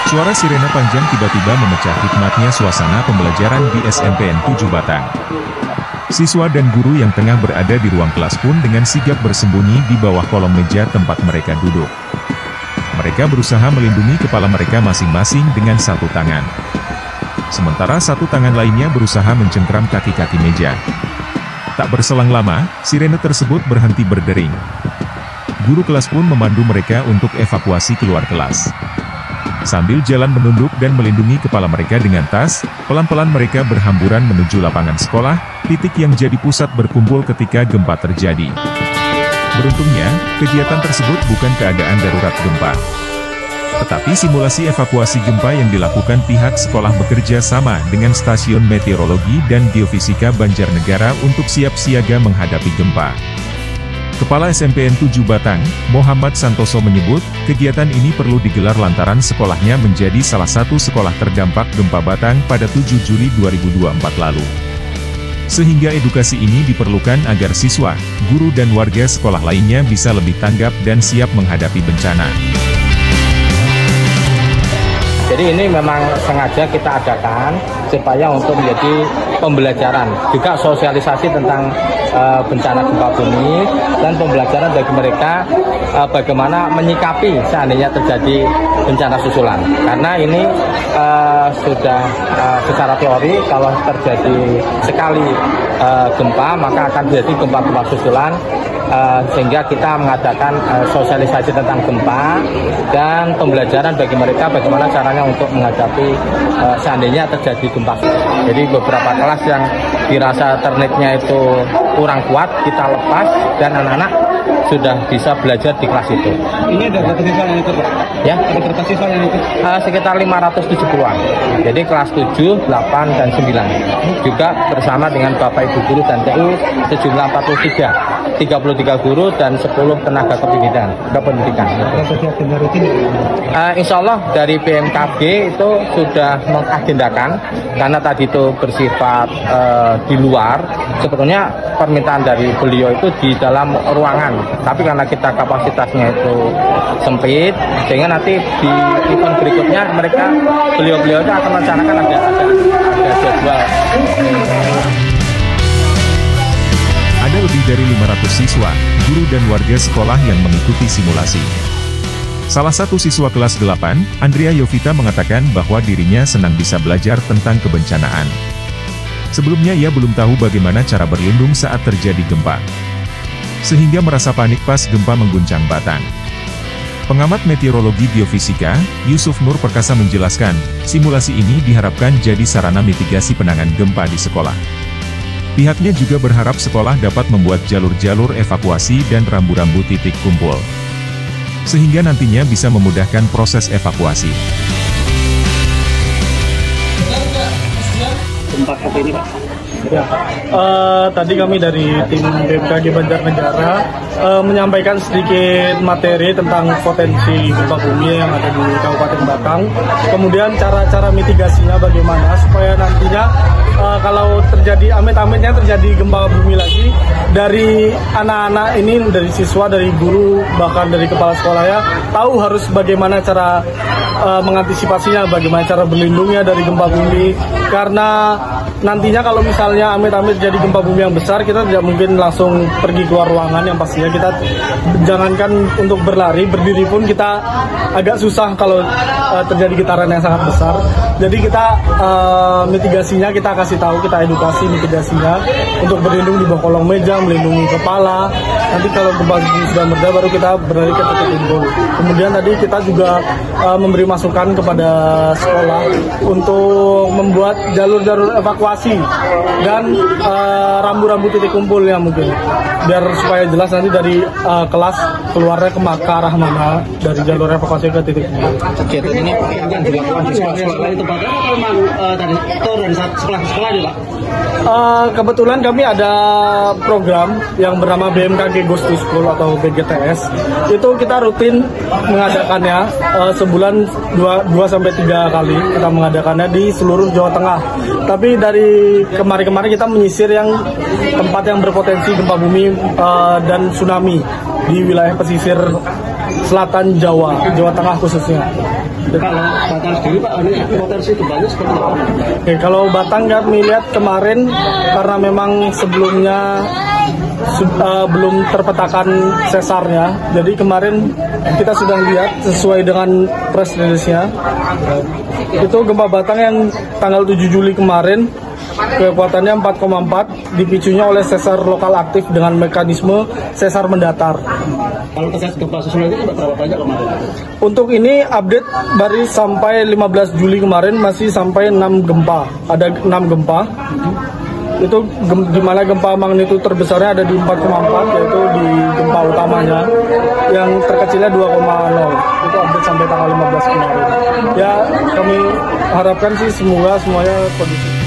Suara sirene panjang tiba-tiba memecah hikmatnya suasana pembelajaran di SMPN 7 Batang. Siswa dan guru yang tengah berada di ruang kelas pun dengan sigap bersembunyi di bawah kolong meja tempat mereka duduk. Mereka berusaha melindungi kepala mereka masing-masing dengan satu tangan. Sementara satu tangan lainnya berusaha mencengkram kaki-kaki meja. Tak berselang lama, sirene tersebut berhenti berdering. Guru kelas pun memandu mereka untuk evakuasi keluar kelas. Sambil jalan menunduk dan melindungi kepala mereka dengan tas, pelan-pelan mereka berhamburan menuju lapangan sekolah, titik yang jadi pusat berkumpul ketika gempa terjadi. Beruntungnya, kegiatan tersebut bukan keadaan darurat gempa. Tetapi simulasi evakuasi gempa yang dilakukan pihak sekolah bekerja sama dengan Stasiun Meteorologi dan Geofisika Banjarnegara untuk siap siaga menghadapi gempa. Kepala SMPN 7 Batang, Muhammad Santoso menyebut, kegiatan ini perlu digelar lantaran sekolahnya menjadi salah satu sekolah terdampak gempa Batang pada 7 Juli 2024 lalu. Sehingga edukasi ini diperlukan agar siswa, guru dan warga sekolah lainnya bisa lebih tanggap dan siap menghadapi bencana. Jadi ini memang sengaja kita adakan supaya untuk menjadi pembelajaran, juga sosialisasi tentang bencana gempa bumi dan pembelajaran bagi mereka bagaimana menyikapi seandainya terjadi bencana susulan. Karena ini sudah secara teori kalau terjadi sekali gempa maka akan terjadi gempa-gempa susulan. Sehingga kita mengadakan sosialisasi tentang gempa dan pembelajaran bagi mereka bagaimana caranya untuk menghadapi seandainya terjadi gempa. Jadi beberapa kelas yang dirasa internetnya itu kurang kuat kita lepas dan anak-anak sudah bisa belajar di kelas itu. Ini ada berapa siswa yang ikut, Pak? Ya, ada berapa siswa yang ikut? Sekitar 570-an. Jadi kelas 7, 8, dan 9. Juga bersama dengan Bapak Ibu Guru dan TU sejumlah 33 guru dan 10 tenaga kependidikan. Insya Allah dari BMKG itu sudah mengagendakan karena tadi itu bersifat di luar. Sebetulnya permintaan dari beliau itu di dalam ruangan, tapi karena kita kapasitasnya itu sempit, sehingga nanti di event berikutnya beliau-beliau itu akan merencanakan ada jadwal. Ada lebih dari 500 siswa, guru dan warga sekolah yang mengikuti simulasi. Salah satu siswa kelas 8, Andrea Yovita mengatakan bahwa dirinya senang bisa belajar tentang kebencanaan. Sebelumnya ia belum tahu bagaimana cara berlindung saat terjadi gempa. Sehingga merasa panik pas gempa mengguncang Batang. Pengamat meteorologi geofisika, Yusuf Nur Perkasa menjelaskan, simulasi ini diharapkan jadi sarana mitigasi penanganan gempa di sekolah. Pihaknya juga berharap sekolah dapat membuat jalur-jalur evakuasi dan rambu-rambu titik kumpul. Sehingga nantinya bisa memudahkan proses evakuasi. Tempat ini, Pak. Ya, tadi kami dari tim BMKG Banjarnegara menyampaikan sedikit materi tentang potensi gempa bumi yang ada di Kabupaten Batang. Kemudian cara-cara mitigasinya bagaimana supaya nantinya kalau terjadi amit-amitnya terjadi gempa bumi lagi, dari anak-anak ini, dari siswa, dari guru, bahkan dari kepala sekolah ya, tahu harus bagaimana cara mengantisipasinya, bagaimana cara berlindungnya dari gempa bumi. Karena nantinya kalau misalnya amit-amit jadi gempa bumi yang besar, kita tidak mungkin langsung pergi keluar ruangan, yang pastinya kita jangankan untuk berlari, berdiri pun kita agak susah kalau terjadi getaran yang sangat besar. Jadi kita mitigasinya kita kasih tahu, kita edukasi mitigasinya untuk berlindung di bawah kolong meja, melindungi kepala. Nanti kalau gempa bumi sudah mereda baru kita berlari ke titik kumpul. Kemudian tadi kita juga memberi masukan kepada sekolah untuk membuat jalur-jalur evakuasi dan rambu-rambu titik kumpulnya mungkin, biar supaya jelas nanti dari kelas keluarnya ke arah mana dari jalur evakuasi ke titik kumpul. Kegiatan ini yang dilakukan di sekolah-sekolah itu Pak, atau memang dari sekolah-sekolah juga, Pak? Kebetulan kami ada program yang bernama BMKG Goes to School atau BGTS. Itu kita rutin mengadakannya sebulan 2-3 kali kita mengadakannya di seluruh Jawa Tengah. Tapi dari kemarin-kemarin kita menyisir yang tempat yang berpotensi gempa bumi dan tsunami di wilayah pesisir selatan Jawa Tengah khususnya. Kalau Batang sendiri Pak, ini potensi gempanya seperti apa? Oke, kalau Batang kami lihat kemarin karena memang sebelumnya belum terpetakan sesarnya, jadi kemarin kita sudah lihat sesuai dengan press release-nya, itu gempa Batang yang tanggal 7 Juli kemarin kekuatannya 4,4, dipicunya oleh sesar lokal aktif dengan mekanisme sesar mendatar. Kalau terkait gempa susulan itu berapa banyak kemarin? Untuk ini update baru sampai 15 Juli kemarin masih sampai 6 gempa. Ada 6 gempa. Itu di mana gempa magnitudo terbesarnya ada di 4,4, yaitu di gempa utamanya. Yang terkecilnya 2,0. Itu update sampai tanggal 15 kemarin. Ya, kami harapkan sih semoga semuanya kondusif.